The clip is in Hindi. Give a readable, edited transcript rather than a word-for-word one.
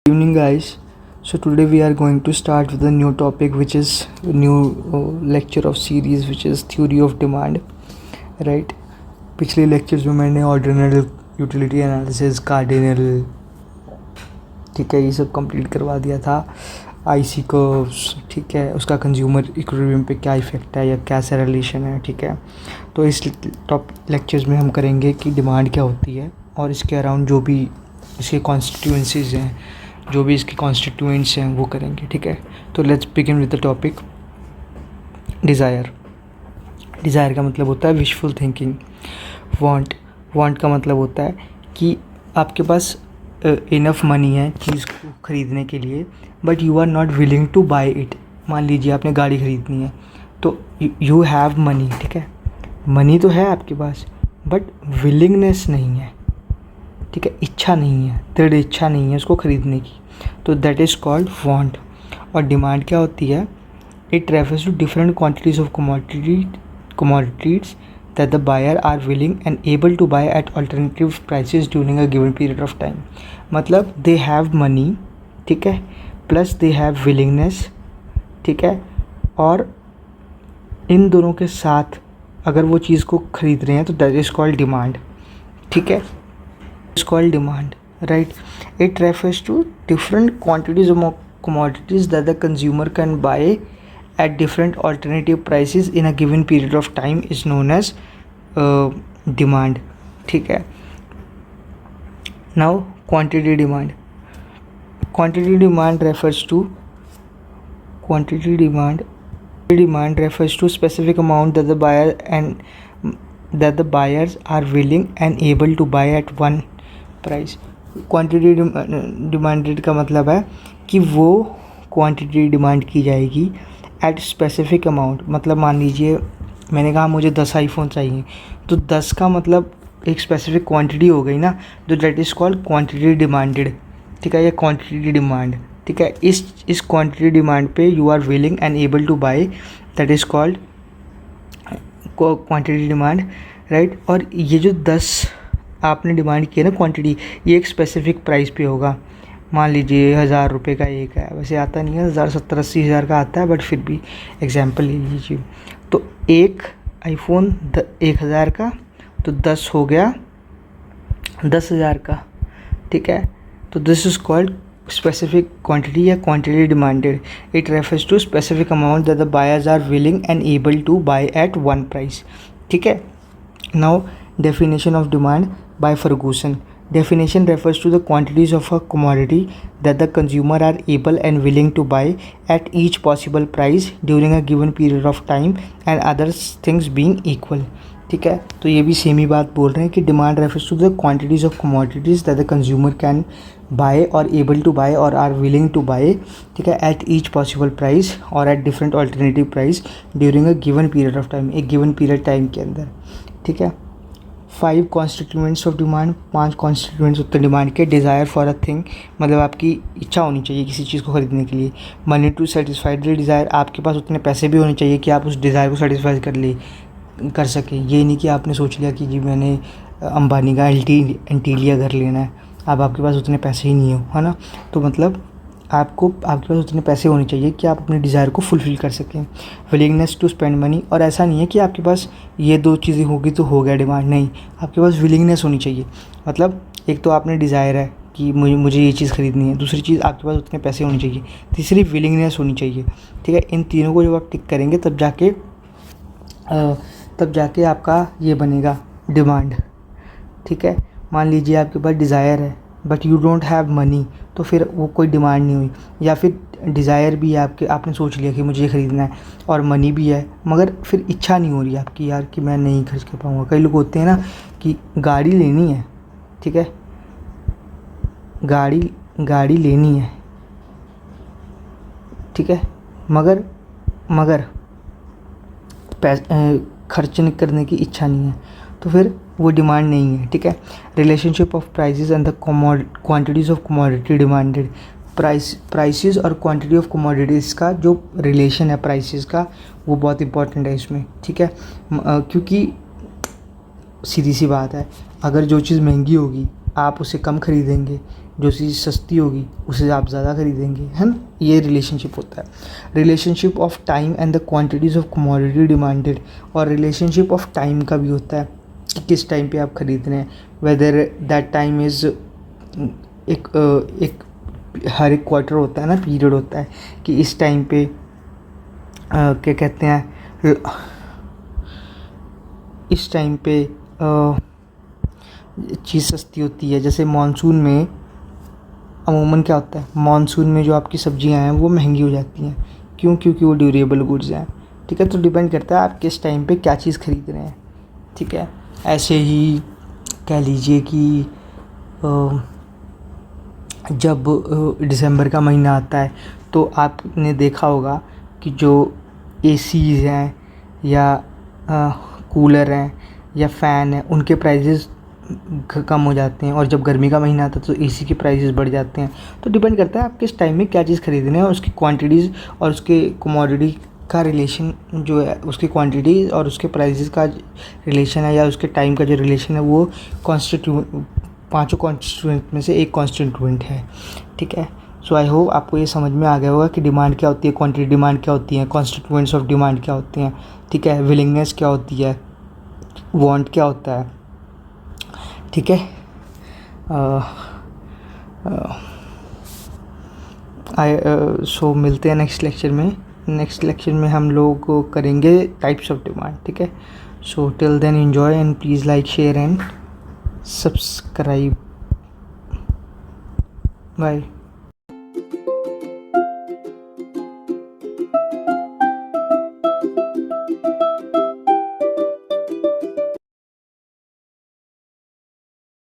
Evening guys. So today we are going to start with a new topic, which is a new lecture of series, which is theory of demand, right? पिछले lectures में मैंने ऑर्डिनल, यूटिलिटी एनालिसिस, कार्डिनल, ठीक है, ये सब कंप्लीट करवा दिया था। आईसी कर्व्स, ठीक है, उसका कंज्यूमर इक्विलिब्रियम पे क्या इफ़ेक्ट है या क्या सा रिलेशन है, ठीक है। तो इस टॉप लेक्चर्स में हम करेंगे कि डिमांड क्या होती है और इसके अराउंड जो भी इसके कॉन्स्टिट्यूएंसीज हैं, जो भी इसके कॉन्स्टिट्यूएंट्स हैं, वो करेंगे, ठीक है। तो let's begin with the topic desire. Desire का मतलब होता है विशफुल थिंकिंग। वांट का मतलब होता है कि आपके पास इनफ मनी है चीज़ को ख़रीदने के लिए, but you are not willing to buy it. मान लीजिए आपने गाड़ी ख़रीदनी है, तो यू हैव मनी, ठीक है, मनी तो है आपके पास, बट विलिंगनेस नहीं है, ठीक है, इच्छा नहीं है, दृढ़ इच्छा नहीं है उसको ख़रीदने की, तो दैट इज़ कॉल्ड वांट। और डिमांड क्या होती है? It refers to different quantities of commodities that the buyer are willing and able to buy at alternative prices during a given period of time। मतलब they have money, ठीक है, प्लस they have willingness, ठीक है, और इन दोनों के साथ अगर वो चीज़ को ख़रीद रहे हैं तो दैट इज़ कॉल्ड डिमांड, ठीक है, is called demand, right. It refers to different quantities of commodities that the consumer can buy at different alternative prices in a given period of time is known as demand, ठीक है। Now quantity demand refers to specific amount that the buyer and that the buyers are willing and able to buy at one price। Quantity demanded का मतलब है कि वो क्वांटिटी डिमांड की जाएगी एट स्पेसिफिक अमाउंट। मतलब मान लीजिए मैंने कहा मुझे 10 आईफोन चाहिए, तो 10 का मतलब एक स्पेसिफिक क्वांटिटी हो गई ना, तो that is called quantity demanded, ठीक है, या क्वांटिटी डिमांड, ठीक है। इस क्वांटिटी डिमांड पे you are willing and able to buy, that is called quantity demand, right. और ये जो 10 आपने डिमांड किया ना क्वांटिटी, ये एक स्पेसिफिक प्राइस पे होगा। मान लीजिए 1000 रुपये का एक है, वैसे आता नहीं है, 1000, 70, 80 हज़ार का आता है, बट फिर भी एग्जांपल ले लीजिए। तो एक आईफोन 1000 का, तो 10 हो गया 10,000 का, ठीक है। तो this is called specific quantity या quantity demanded. It refers to specific amount that the buyers are willing and able to buy at one price, ठीक है। Now definition of demand by Ferguson। Definition refers to the quantities of a commodity that the consumer are able and willing to buy at each possible price during a given period of time and other things being equal, ठीक है। तो ये भी सेम ही बात बोल रहे हैं कि demand refers to the quantities of commodities that the consumer can buy or able to buy or are willing to buy, ठीक है, at each possible price or at different alternative price during a given period of time, एक given period टाइम के अंदर, ठीक है। 5 कॉन्स्टिट्यूएंट्स ऑफ डिमांड, 5 कॉन्स्टिट्यूएंट्स होते हैं डिमांड के। डिज़ायर फॉर अ थिंग, मतलब आपकी इच्छा होनी चाहिए किसी चीज़ को ख़रीदने के लिए। Money to satisfy the desire, आपके पास उतने पैसे भी होने चाहिए कि आप उस डिज़ायर को सेटिस्फाई कर सकें। ये नहीं कि आपने सोच लिया कि जी मैंने अंबानी का एंटीलिया घर लेना है, अब आपके पास उतने पैसे ही नहीं हो, है ना। तो मतलब आपके पास उतने पैसे होने चाहिए कि आप अपने डिज़ायर को फुलफ़िल कर सकें। विलिंगनेस टू स्पेंड मनी, और ऐसा नहीं है कि आपके पास ये 2 चीज़ें होगी तो हो गया डिमांड, नहीं, आपके पास विलिंगनेस होनी चाहिए। मतलब एक तो आपने डिज़ायर है कि मुझे ये चीज़ ख़रीदनी है, दूसरी चीज़ आपके पास उतने पैसे होने चाहिए, तीसरी विलिंगनेस होनी चाहिए, ठीक है। इन तीनों को जब आप टिक करेंगे तब जाके आपका ये बनेगा डिमांड, ठीक है। मान लीजिए आपके पास डिज़ायर है but you don't have money, तो फिर वो कोई डिमांड नहीं हुई। या फिर डिज़ायर भी है आपने सोच लिया कि मुझे ये ख़रीदना है और मनी भी है, मगर फिर इच्छा नहीं हो रही आपकी यार कि मैं नहीं खर्च कर पाऊँगा। कई लोग होते हैं ना कि गाड़ी लेनी है, ठीक है, गाड़ी लेनी है, ठीक है, मगर खर्च करने की इच्छा नहीं है, तो फिर वो डिमांड नहीं है, ठीक है। Relationship of prices and the quantities of commodity demanded. Prices और क्वांटिटी ऑफ कमोडिटीज़ का जो रिलेशन है प्राइसेस का, वो बहुत इंपॉर्टेंट है इसमें, ठीक है। क्योंकि सीधी सी बात है, अगर जो चीज़ महंगी होगी आप उसे कम खरीदेंगे, जो चीज़ सस्ती होगी उसे आप ज़्यादा खरीदेंगे, है ना। ये रिलेशनशिप होता है, relationship of time and the quantities of commodity demanded. और रिलेशनशिप ऑफ टाइम का भी होता है कि किस टाइम पे आप खरीद रहे हैं, वेदर दैट टाइम इज़ एक हर एक क्वार्टर होता है ना, पीरियड होता है कि इस टाइम पे क्या कहते हैं, इस टाइम पे चीज़ सस्ती होती है। जैसे मानसून में अमूमन क्या होता है, मानसून में जो आपकी सब्जियां हैं वो महंगी हो जाती हैं। क्यों? क्योंकि वो ड्यूरेबल गुड्स हैं, ठीक है। तो डिपेंड करता है आप किस टाइम पे क्या चीज़ खरीद रहे हैं, ठीक है। ऐसे ही कह लीजिए कि जब दिसंबर का महीना आता है तो आपने देखा होगा कि जो एसीज़ हैं या कूलर हैं या फ़ैन हैं उनके प्राइजेज़ कम हो जाते हैं, और जब गर्मी का महीना आता है तो एसी के प्राइसेस बढ़ जाते हैं। तो डिपेंड करता है आप किस टाइम में क्या चीज़ खरीद रहे हैं, और उसकी क्वांटिटीज़ और उसके कमोडिटी का रिलेशन जो है, उसकी क्वांटिटी और उसके प्राइसेस का रिलेशन है, या उसके टाइम का जो रिलेशन है, वो पांचों कॉन्स्टिट्यूएंट में से एक कॉन्स्टिट्यूएंट है, ठीक है। सो आई होप आपको ये समझ में आ गया होगा कि डिमांड क्या होती है, क्वांटिटी डिमांड क्या होती है, कॉन्स्टिट्यूएंट्स ऑफ डिमांड क्या होते हैं, ठीक है। विलिंगनेस क्या होती है, वांट क्या होता है, ठीक है। सो मिलते हैं नेक्स्ट लेक्चर में। नेक्स्ट लेक्चर में हम लोग करेंगे टाइप्स ऑफ डिमांड, ठीक है। So till then enjoy and please like share and subscribe. Bye.